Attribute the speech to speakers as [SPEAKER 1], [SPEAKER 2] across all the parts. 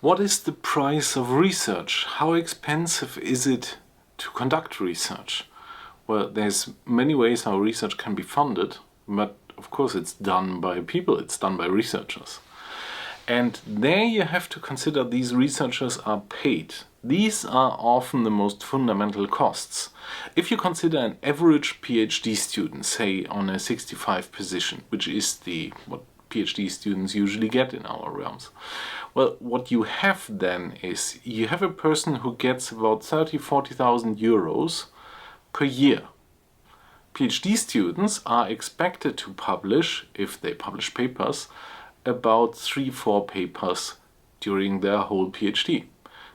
[SPEAKER 1] What is the price of research? How expensive is it to conduct research? Well, there's many ways how research can be funded, but of course it's done by people, it's done by researchers. And there you have to consider these researchers are paid. These are often the most fundamental costs. If you consider an average PhD student, say on a 65 position, which is what PhD students usually get in our realms, well, what you have then is you have a person who gets about 30,000–40,000 euros per year. PhD students are expected to publish, if they publish papers, about 3–4 papers during their whole PhD.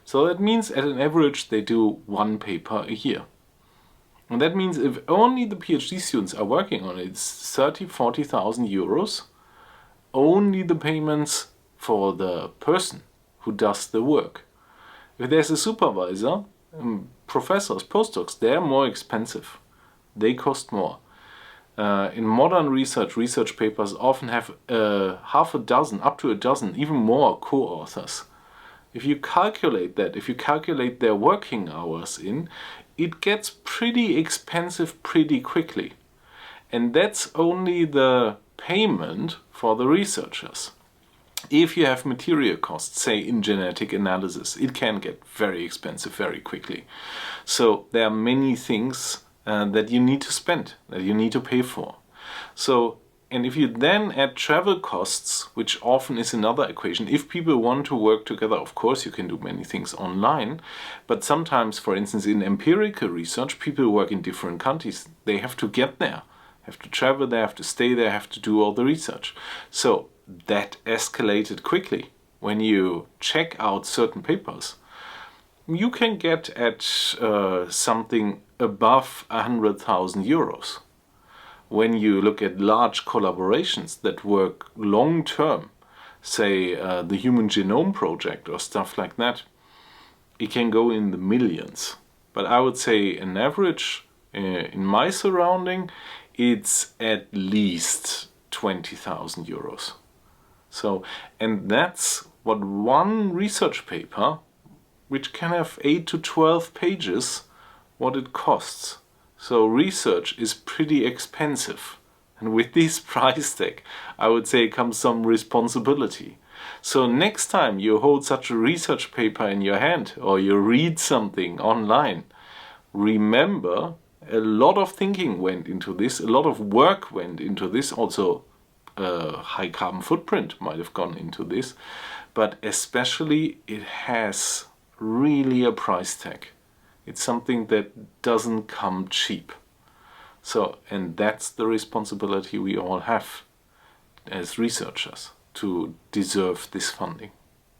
[SPEAKER 1] So that means at an average they do 1 paper a year. And that means if only the PhD students are working on it, it's 30,000–40,000 euros, only the payments for the person who does the work. If there's a supervisor, professors, postdocs, they're more expensive. They cost more. In modern research papers often have half a dozen, up to a dozen, even more co-authors. If you calculate that, if you calculate their working hours in, it gets pretty expensive pretty quickly. And that's only the payment for the researchers. If you have material costs, say in genetic analysis, it can get very expensive very quickly. So there are many things that you need to spend, that you need to pay for. So, and if you then add travel costs, which often is another equation, if people want to work together, of course you can do many things online, but sometimes, for instance, in empirical research, people work in different countries. They have to get there, have to travel there, have to stay there, have to do all the research. So that escalated quickly. When you check out certain papers, you can get at something above 100,000 euros. When you look at large collaborations that work long term, say the Human Genome Project or stuff like that, it can go in the millions. But I would say an average in my surrounding, it's at least 20,000 euros. So, and that's what one research paper, which can have 8 to 12 pages, what it costs. So research is pretty expensive. And with this price tag, I would say comes some responsibility. So next time you hold such a research paper in your hand or you read something online, remember a lot of thinking went into this, a lot of work went into this, also high carbon footprint might have gone into this, but especially it has really a price tag. It's something that doesn't come cheap. So, and that's the responsibility we all have as researchers to deserve this funding.